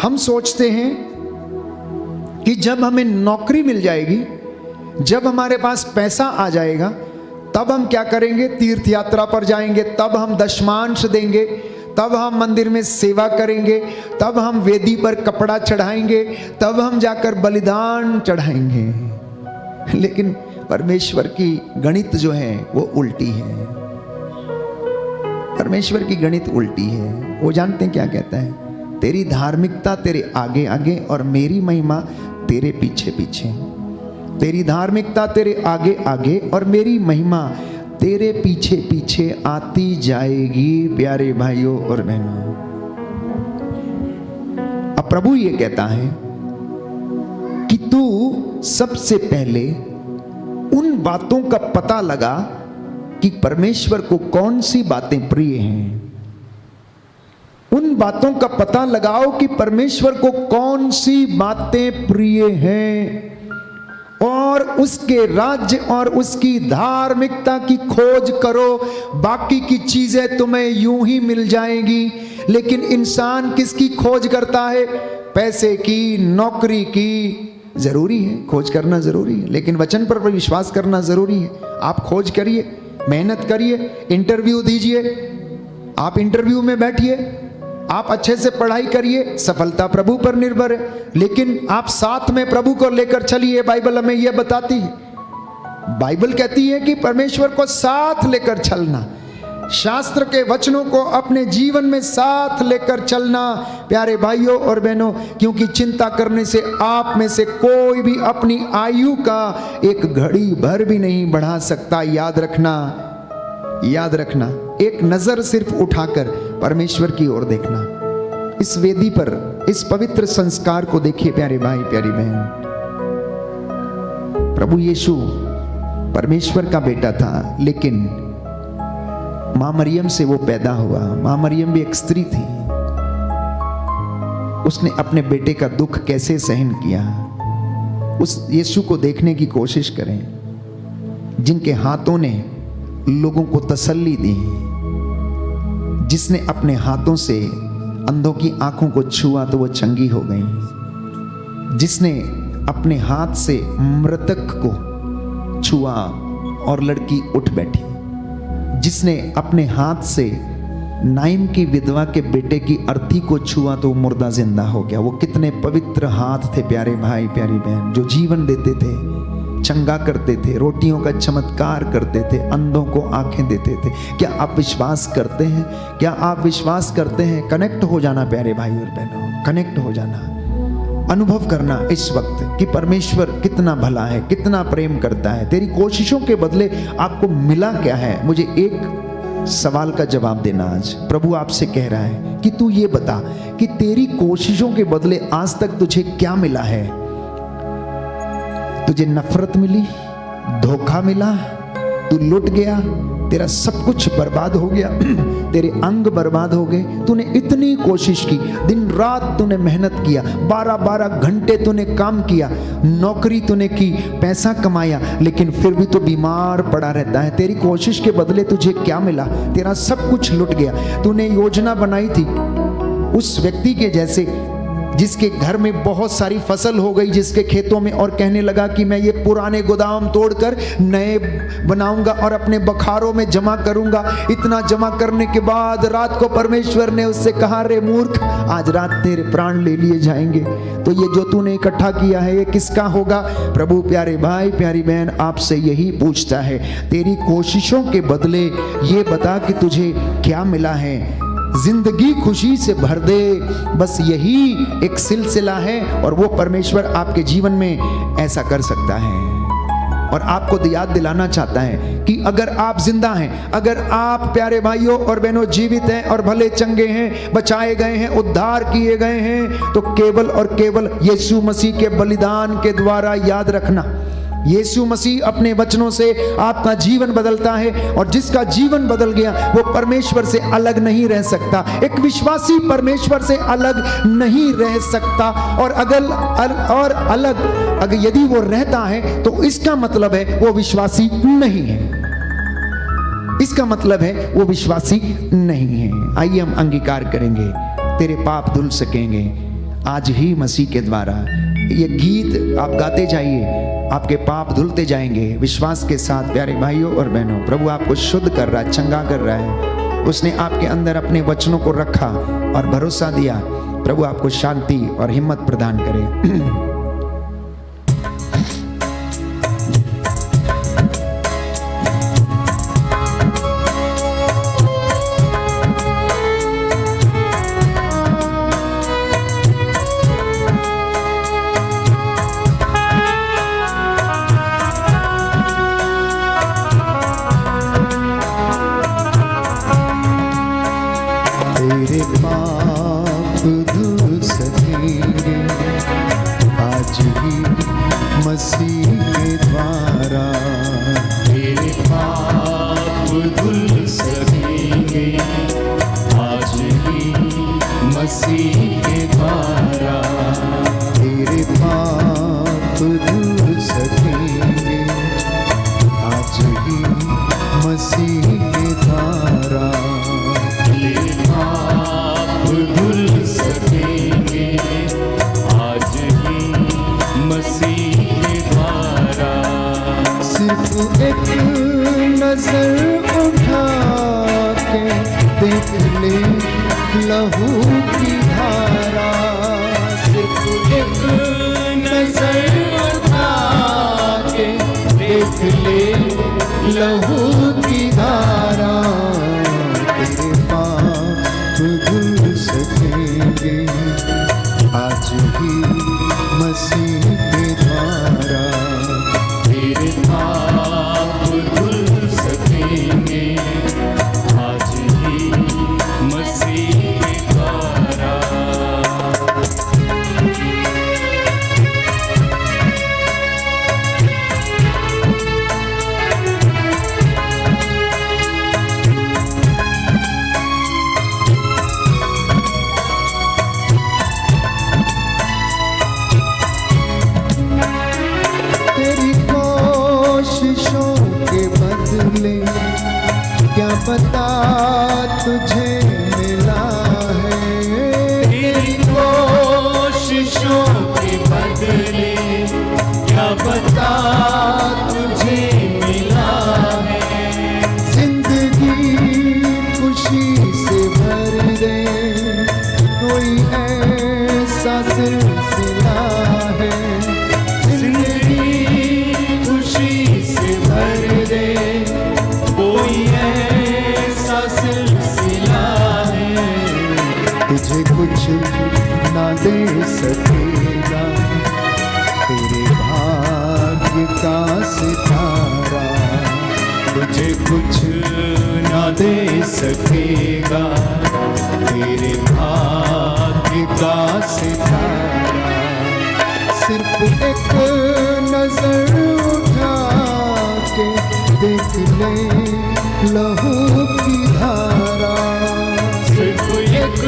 S3: हम सोचते हैं कि जब हमें नौकरी मिल जाएगी, जब हमारे पास पैसा आ जाएगा, तब हम क्या करेंगे? तीर्थ यात्रा पर जाएंगे, तब हम दशमांश देंगे, तब हम मंदिर में सेवा करेंगे, तब हम वेदी पर कपड़ा चढ़ाएंगे, तब हम जाकर बलिदान चढ़ाएंगे। लेकिन परमेश्वर की गणित जो है वो उल्टी है। परमेश्वर की गणित उल्टी है। वो जानते हैं क्या कहता है? तेरी धार्मिकता तेरे आगे आगे और मेरी महिमा तेरे पीछे पीछे। तेरी धार्मिकता तेरे आगे आगे और मेरी महिमा तेरे पीछे पीछे आती जाएगी प्यारे भाइयों और बहनों। अब प्रभु ये कहता है कि तू सबसे पहले उन बातों का पता लगा कि परमेश्वर को कौन सी बातें प्रिय हैं। उन बातों का पता लगाओ कि परमेश्वर को कौन सी बातें प्रिय हैं और उसके राज्य और उसकी धार्मिकता की खोज करो। बाकी की चीजें तुम्हें यूं ही मिल जाएंगी। लेकिन इंसान किसकी खोज करता है? पैसे की, नौकरी की। जरूरी है, खोज करना जरूरी है, लेकिन वचन पर विश्वास करना जरूरी है। आप खोज करिए, मेहनत करिए, इंटरव्यू दीजिए, आप इंटरव्यू में बैठिए, आप अच्छे से पढ़ाई करिए, सफलता प्रभु पर निर्भर है। लेकिन आप साथ में प्रभु को लेकर चलिए। बाइबल हमें यह बताती है, बाइबल कहती है कि परमेश्वर को साथ लेकर चलना, शास्त्र के वचनों को अपने जीवन में साथ लेकर चलना प्यारे भाइयों और बहनों। क्योंकि चिंता करने से आप में से कोई भी अपनी आयु का एक घड़ी भर भी नहीं बढ़ा सकता। याद रखना, याद रखना। एक नजर सिर्फ उठाकर परमेश्वर की ओर देखना। इस वेदी पर इस पवित्र संस्कार को देखिए प्यारे भाई, प्यारी बहन। प्रभु यीशु परमेश्वर का बेटा था, लेकिन मां मरियम से वो पैदा हुआ। मां मरियम भी एक स्त्री थी। उसने अपने बेटे का दुख कैसे सहन किया, उस यीशु को देखने की कोशिश करें, जिनके हाथों ने लोगों को तसल्ली दी, जिसने अपने हाथों से अंधों की आंखों को छुआ तो वो चंगी हो गई, जिसने अपने हाथ से मृतक को छुआ और लड़की उठ बैठी, जिसने अपने हाथ से नाइम की विधवा के बेटे की अर्थी को छुआ तो मुर्दा जिंदा हो गया। वो कितने पवित्र हाथ थे प्यारे भाई प्यारी बहन, जो जीवन देते थे, चंगा करते थे, रोटियों का चमत्कार करते थे, अंधों को आंखें देते थे। क्या आप विश्वास करते हैं? क्या आप विश्वास करते हैं? कनेक्ट हो जाना प्यारे भाई और बहनों, कनेक्ट हो जाना, अनुभव करना इस वक्त कि परमेश्वर कितना भला है, कितना प्रेम करता है। तेरी कोशिशों के बदले आपको मिला क्या है? मुझे एक सवाल का जवाब देना आज। प्रभु आपसे कह रहा है कि तू ये बता कि तेरी कोशिशों के बदले आज तक तुझे क्या मिला है? तुझे नफरत मिली, धोखा मिला, तू लुट गया, तेरा सब कुछ बर्बाद हो गया, तेरे अंग बर्बाद हो गए। तूने इतनी कोशिश की, दिन रात तूने मेहनत किया, 12-12 घंटे तूने काम किया, नौकरी तूने की, पैसा कमाया, लेकिन फिर भी तो बीमार पड़ा रहता है। तेरी कोशिश के बदले तुझे क्या मिला? तेरा सब कुछ लुट गया। तूने योजना बनाई थी उस व्यक्ति के जैसे जिसके घर में बहुत सारी फसल हो गई, जिसके खेतों में, और कहने लगा कि मैं ये पुराने गोदाम तोड़कर नए बनाऊंगा और अपने बखारों में जमा करूंगा। इतना जमा करने के बाद रात को परमेश्वर ने उससे कहा, रे मूर्ख, आज रात तेरे प्राण ले लिए जाएंगे। तो ये जो तूने इकट्ठा किया है ये किसका होगा? प्रभु प्यारे भाई प्यारी बहन आपसे यही पूछता है, तेरी कोशिशों के बदले ये बता कि तुझे क्या मिला है? जिंदगी खुशी से भर दे, बस यही एक सिलसिला है और वो परमेश्वर आपके जीवन में ऐसा कर सकता है। और आपको याद दिलाना चाहता है कि अगर आप जिंदा हैं, अगर आप प्यारे भाइयों और बहनों जीवित हैं और भले चंगे हैं, बचाए गए हैं, उद्धार किए गए हैं, तो केवल और केवल यीशु मसीह के बलिदान के द्वारा। याद रखना, यीशु मसीह अपने वचनों से आपका जीवन बदलता है और जिसका जीवन बदल गया वो परमेश्वर से अलग नहीं रह सकता। एक विश्वासी परमेश्वर से अलग नहीं रह सकता। और अगर यदि वो रहता है तो इसका मतलब है वो विश्वासी नहीं है, इसका मतलब है वो विश्वासी नहीं है। आइए हम अंगीकार करेंगे, तेरे पाप धुल सकेंगे आज ही मसीह के द्वारा। ये गीत आप गाते जाइए, आपके पाप धुलते जाएंगे विश्वास के साथ। प्यारे भाइयों और बहनों, प्रभु आपको शुद्ध कर रहा है, चंगा कर रहा है। उसने आपके अंदर अपने वचनों को रखा और भरोसा दिया। प्रभु आपको शांति और हिम्मत प्रदान करे।
S2: तुझे कुछ ना दे सकेगा, तेरे भाग्य का सितारा
S1: तुझे कुछ ना दे सकेगा, तेरे भाग्य का सितारा।
S2: सिर्फ एक नजर उठा के देख ले लहू की धारा,
S1: सिर्फ एक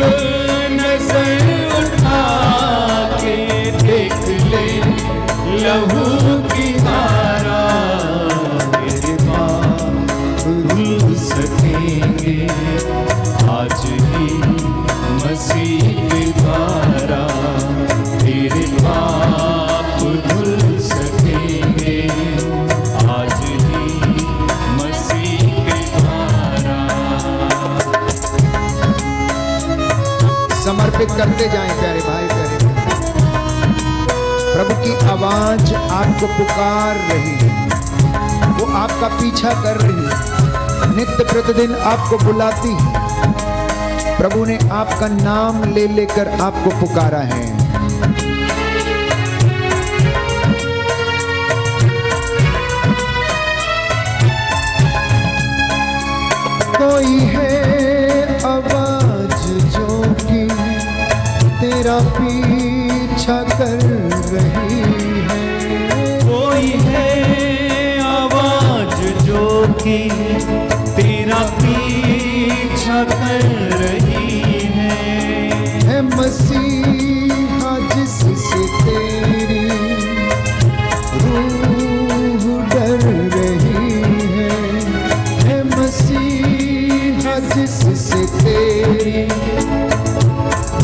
S1: नजर उठा के देख ले लहू की धारा। मेरे पाप धुल सकेंगे आज ही मसीह के द्वारा, तेरे पाप धुल सकेंगे आज ही मसीह के द्वारा।
S2: समर्पित करते जाएं प्यारे भाई प्यारे बहन। प्रभु की आवाज आपको पुकार रही है, वो आपका पीछा कर रही है, नित्य प्रतिदिन आपको बुलाती है। प्रभु ने आपका नाम ले लेकर आपको पुकारा है। कोई है आवाज जो कि तेरा पीछा कर रही है,
S1: कोई है आवाज जो कि तेरा पीछा कर रही है
S2: मसीहा जिससे तेरी रूह डर रही है मसीहा जिससे तेरी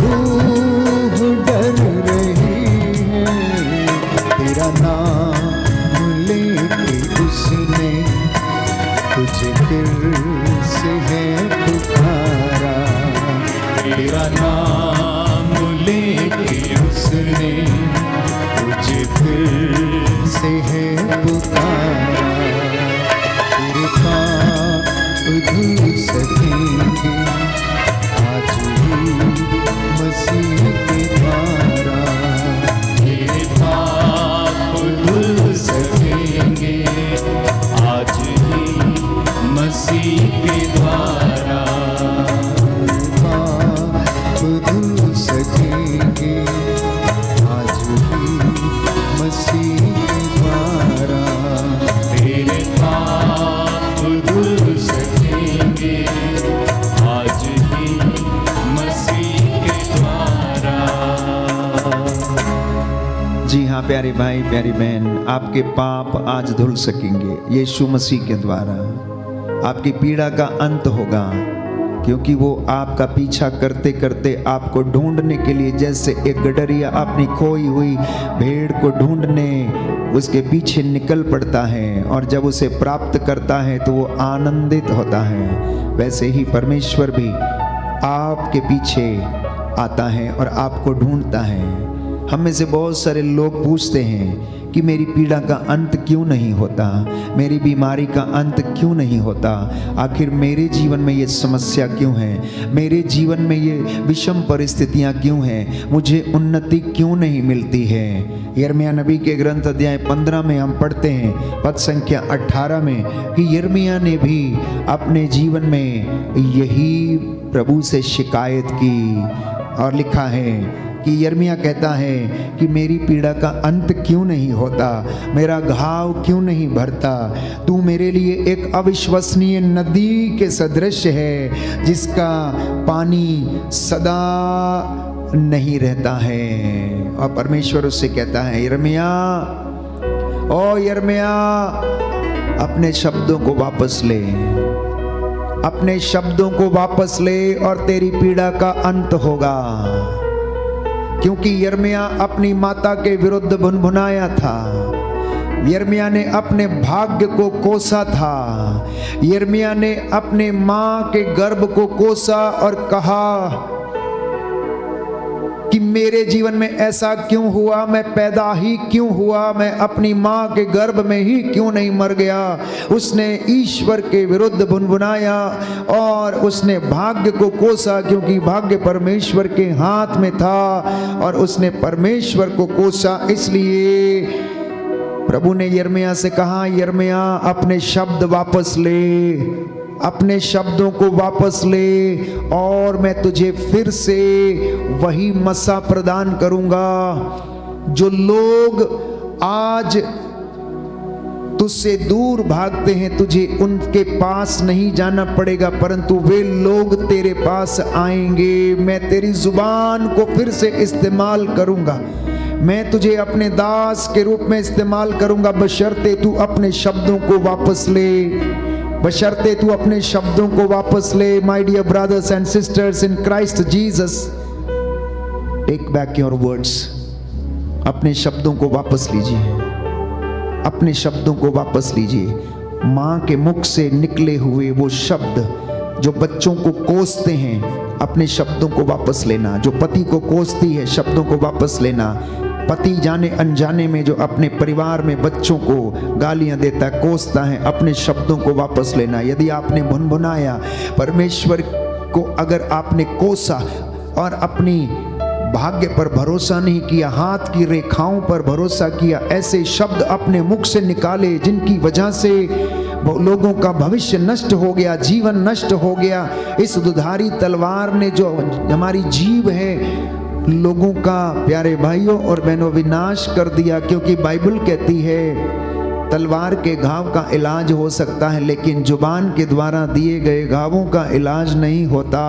S2: रूह डर रही है। तेरा नाम लेके उसने तुझे फिर से है पुकारा,
S1: तेरा नाम लेके उसने तुझे फिर
S2: से है पुकारा। तेरे पाप धुल सकेंगे आज ही मसीह के द्वारा,
S1: तेरे पाप धुल सकेंगे आज ही मसीह के द्वारा।
S2: पाप धुल सकेंगे आज ही मसीह के द्वारा।
S1: तेरे पाप धुल सकेंगे आज ही मसीह के द्वारा।
S3: जी हाँ प्यारे भाई प्यारी बहन, आपके पाप आज धुल सकेंगे यीशु मसीह के द्वारा। आपकी पीड़ा का अंत होगा, क्योंकि वो आपका पीछा करते करते आपको ढूंढने के लिए, जैसे एक गडरिया अपनी खोई हुई भेड़ को ढूंढने उसके पीछे निकल पड़ता है, और जब उसे प्राप्त करता है तो वो आनंदित होता है, वैसे ही परमेश्वर भी आपके पीछे आता है और आपको ढूंढता है। हम में से बहुत सारे लोग पूछते हैं कि मेरी पीड़ा का अंत क्यों नहीं होता, मेरी बीमारी का अंत क्यों नहीं होता, आखिर मेरे जीवन में ये समस्या क्यों है, मेरे जीवन में ये विषम परिस्थितियाँ क्यों हैं, मुझे उन्नति क्यों नहीं मिलती है। यिर्मयाह नबी के ग्रंथ अध्याय 15 में हम पढ़ते हैं पद संख्या 18 में कि यिर्मयाह ने भी अपने जीवन में यही प्रभु से शिकायत की, और लिखा है कि यिर्मयाह कहता है कि मेरी पीड़ा का अंत क्यों नहीं होता, मेरा घाव क्यों नहीं भरता, तू मेरे लिए एक अविश्वसनीय नदी के सदृश है जिसका पानी सदा नहीं रहता है। और परमेश्वर उससे कहता है, यिर्मयाह, ओ यिर्मयाह, अपने शब्दों को वापस ले, अपने शब्दों को वापस ले और तेरी पीड़ा का अंत होगा। क्योंकि यिर्मयाह अपनी माता के विरुद्ध भुनभुनाया था, यिर्मयाह ने अपने भाग्य को कोसा था, यिर्मयाह ने अपने माँ के गर्भ को कोसा और कहा कि मेरे जीवन में ऐसा क्यों हुआ, मैं पैदा ही क्यों हुआ, मैं अपनी माँ के गर्भ में ही क्यों नहीं मर गया। उसने ईश्वर के विरुद्ध भुनभुनाया और उसने भाग्य को कोसा, क्योंकि भाग्य परमेश्वर के हाथ में था और उसने परमेश्वर को कोसा। इसलिए प्रभु ने यिर्मयाह से कहा, यिर्मयाह अपने शब्द वापस ले, अपने शब्दों को वापस ले और मैं तुझे फिर से वही मसा प्रदान करूंगा। जो लोग आज तुझसे दूर भागते हैं, तुझे उनके पास नहीं जाना पड़ेगा, परंतु वे लोग तेरे पास आएंगे। मैं तेरी जुबान को फिर से इस्तेमाल करूंगा, मैं तुझे अपने दास के रूप में इस्तेमाल करूंगा, बशर्ते तू अपने शब्दों को वापस ले, बशर्ते तू अपने शब्दों को वापस ले। My dear brothers and sisters in Christ Jesus, take back your words. अपने शब्दों को वापस लीजिए, अपने शब्दों को वापस लीजिए। माँ के मुख से निकले हुए वो शब्द जो बच्चों को कोसते हैं, अपने शब्दों को वापस लेना। जो पति को कोसती है, शब्दों को वापस लेना। पति जाने अनजाने में जो अपने परिवार में बच्चों को गालियां देता है, कोसता है, अपने शब्दों को वापस लेना। यदि आपने भुनभुनाया, परमेश्वर को अगर आपने कोसा और अपनी भाग्य पर भरोसा नहीं किया, हाथ की रेखाओं पर भरोसा किया, ऐसे शब्द अपने मुख से निकाले जिनकी वजह से लोगों का भविष्य नष्ट हो गया, जीवन नष्ट हो गया। इस दुधारी तलवार ने जो हमारी जीव है, लोगों का, प्यारे भाइयों और बहनों, विनाश कर दिया। क्योंकि बाइबल कहती है तलवार के घाव का इलाज हो सकता है, लेकिन जुबान के द्वारा दिए गए घावों का इलाज नहीं होता।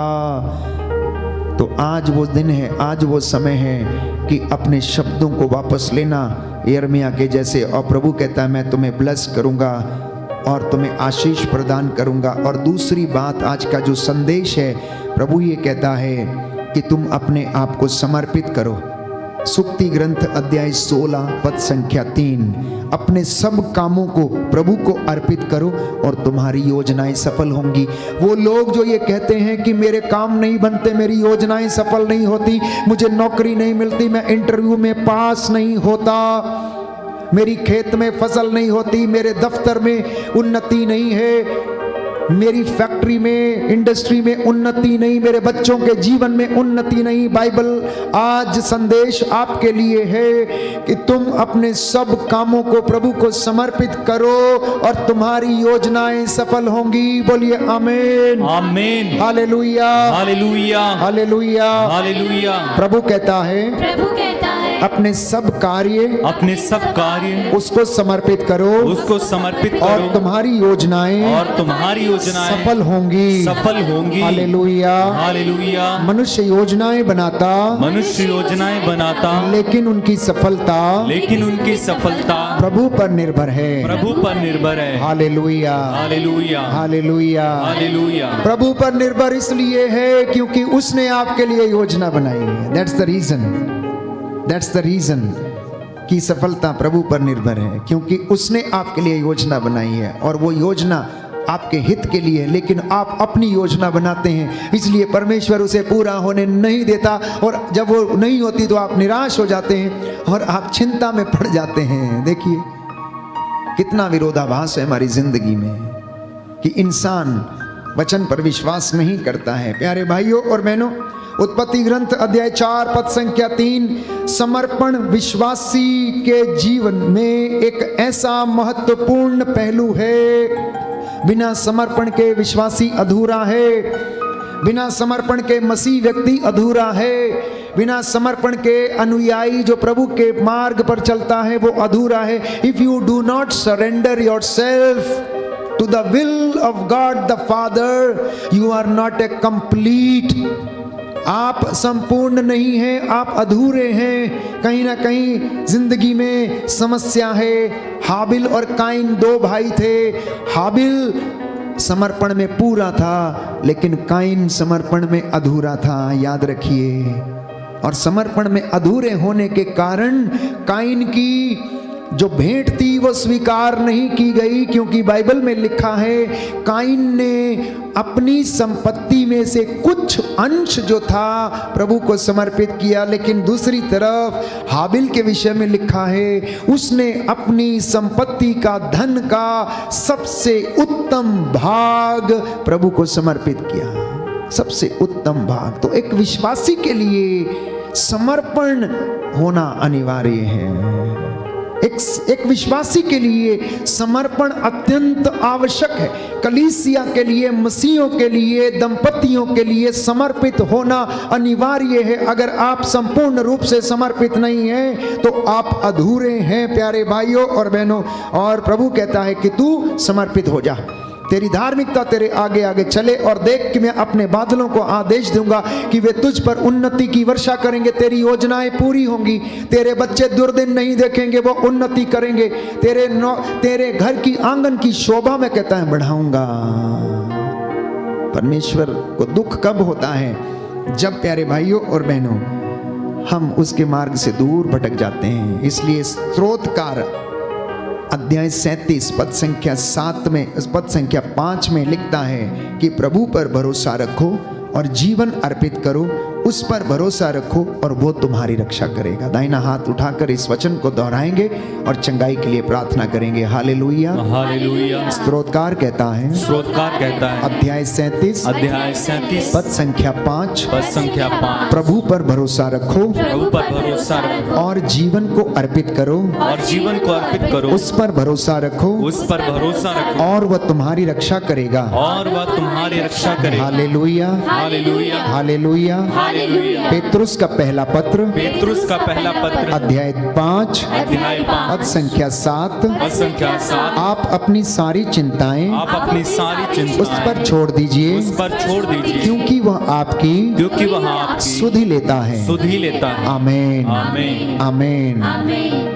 S3: तो आज वो दिन है, आज वो समय है कि अपने शब्दों को वापस लेना, यिर्मयाह के जैसे। और प्रभु कहता है मैं तुम्हें ब्लेस करूंगा और तुम्हें आशीष प्रदान करूंगा। और दूसरी बात, आज का जो संदेश है, प्रभु ये कहता है कि तुम अपने आप को समर्पित करो। सुक्ति ग्रंथ अध्याय 16 पद संख्या 3, अपने सब कामों को प्रभु को अर्पित करो और तुम्हारी योजनाएं सफल होंगी। वो लोग जो ये कहते हैं कि मेरे काम नहीं बनते, मेरी योजनाएं सफल नहीं होती, मुझे नौकरी नहीं मिलती, मैं इंटरव्यू में पास नहीं होता, मेरी खेत में फसल नहीं होती, मेरे दफ्तर में उन्नति नहीं है, मेरी फैक्ट्री में, इंडस्ट्री में उन्नति नहीं, मेरे बच्चों के जीवन में उन्नति नहीं। बाइबल आज संदेश आपके लिए है कि तुम अपने सब कामों को प्रभु को समर्पित करो और तुम्हारी योजनाएं सफल होंगी। बोलिए आमीन,
S1: आमीन,
S3: हालेलुया,
S1: हालेलुया,
S3: हालेलुया,
S1: हालेलुया।
S3: प्रभु कहता है अपने सब कार्य,
S1: अपने सब कार्य
S3: उसको समर्पित करो,
S1: उसको समर्पित करो
S3: और तुम्हारी योजनाएं,
S1: और तुम्हारी योजनाएं
S3: सफल होंगी,
S1: सफल होंगी।
S3: Hallelujah,
S1: hallelujah.
S3: मनुष्य योजनाएं बनाता,
S1: मनुष्य योजनाएं बनाता,
S3: लेकिन उनकी सफलता,
S1: लेकिन उनकी सफलता
S3: प्रभु पर निर्भर है,
S1: प्रभु पर निर्भर है।
S3: Hallelujah,
S1: hallelujah,
S3: hallelujah,
S1: hallelujah.
S3: प्रभु पर निर्भर इसलिए है क्योंकि उसने आपके लिए योजना बनाई है। That's the reason, that's the reason कि सफलता प्रभु पर निर्भर है, क्योंकि उसने आपके लिए योजना बनाई है और वो योजना आपके हित के लिए। लेकिन आप अपनी योजना बनाते हैं, इसलिए परमेश्वर उसे पूरा होने नहीं देता, और जब वो नहीं होती तो आप निराश हो जाते हैं और आप चिंता में पड़ जाते हैं। देखिए कितना विरोधाभास है हमारी जिंदगी में कि इंसान वचन पर विश्वास नहीं करता है। प्यारे भाइयों और बहनों, उत्पत्ति ग्रंथ अध्याय 4 पद संख्या 3, समर्पण विश्वासी के जीवन में एक ऐसा महत्वपूर्ण पहलू है। बिना समर्पण के विश्वासी अधूरा है, बिना समर्पण के मसीह व्यक्ति अधूरा है, बिना समर्पण के अनुयायी जो प्रभु के मार्ग पर चलता है वो अधूरा है। If you do not surrender yourself to the will of God the Father, you are not a complete. आप संपूर्ण नहीं हैं, आप अधूरे हैं। कहीं ना कहीं जिंदगी में समस्या है। हाबिल और काइन दो भाई थे। हाबिल समर्पण में पूरा था, लेकिन काइन समर्पण में अधूरा था। याद रखिए, और समर्पण में अधूरे होने के कारण काइन की जो भेंट थी वो स्वीकार नहीं की गई, क्योंकि बाइबल में लिखा है काइन ने अपनी संपत्ति में से कुछ अंश जो था प्रभु को समर्पित किया। लेकिन दूसरी तरफ हाबिल के विषय में लिखा है उसने अपनी संपत्ति का, धन का सबसे उत्तम भाग प्रभु को समर्पित किया, सबसे उत्तम भाग। तो एक विश्वासी के लिए समर्पण होना अनिवार्य है। एक विश्वासी के लिए समर्पण अत्यंत आवश्यक है। कलीसिया के लिए, मसीहों के लिए, दंपतियों के लिए समर्पित होना अनिवार्य है। अगर आप संपूर्ण रूप से समर्पित नहीं हैं तो आप अधूरे हैं प्यारे भाइयों और बहनों। और प्रभु कहता है कि तू समर्पित हो जा, तेरी धार्मिकता तेरे आगे आगे चले, और देख कि मैं अपने बादलों को आदेश दूंगा कि वे तुझ पर उन्नति की वर्षा करेंगे, तेरी योजनाएं पूरी होंगी, तेरे बच्चे दुर्दिन नहीं देखेंगे, वो उन्नति करेंगे, तेरे घर की आंगन की शोभा में कहता है बढ़ाऊंगा। परमेश्वर को दुख कब होता है? जब प्यारे भाइयों और बहनों हम उसके मार्ग से दूर भटक जाते हैं। इसलिए स्तोत्रकार अध्याय 37 पद संख्या 7 में, पद संख्या 5 में लिखता है कि प्रभु पर भरोसा रखो और जीवन अर्पित करो, उस पर भरोसा रखो और वो तुम्हारी रक्षा करेगा। दाहिना हाथ उठाकर इस वचन को दोहराएंगे और चंगाई के लिए प्रार्थना करेंगे। Hallelujah,
S1: hallelujah.
S3: स्तोत्रकार कहता है,
S1: स्तोत्रकार कहता है
S3: अध्याय 37
S1: पद संख्या 5
S3: प्रभु पर भरोसा रखो,
S1: प्रभु पर भरोसा रखो
S3: और जीवन को अर्पित करो,
S1: और जीवन को अर्पित करो,
S3: उस पर भरोसा रखो,
S1: उस पर भरोसा रखो,
S3: और वह तुम्हारी रक्षा करेगा,
S1: और वह तुम्हारी रक्षा करेगा।
S3: Hallelujah,
S1: hallelujah,
S3: hallelujah.
S1: Hallelujah.
S3: Petrus का पहला पत्र,
S1: पेतरुस का पहला पत्र
S3: अध्याय 5
S1: अध्याय 5
S3: पद संख्या 7
S1: पद संख्या 7
S3: आप अपनी सारी चिंताएं
S1: आप अपनी सारी
S3: उस
S1: चिंताएं
S3: पर छोड़ दीजिए,
S1: उस पर छोड़ दीजिए,
S3: क्योंकि वह आपकी
S1: क्योंकि वह आपकी
S3: सुधि लेता है।
S1: सुधि लेता है।
S3: आमीन,
S1: आमीन।
S3: आमीन।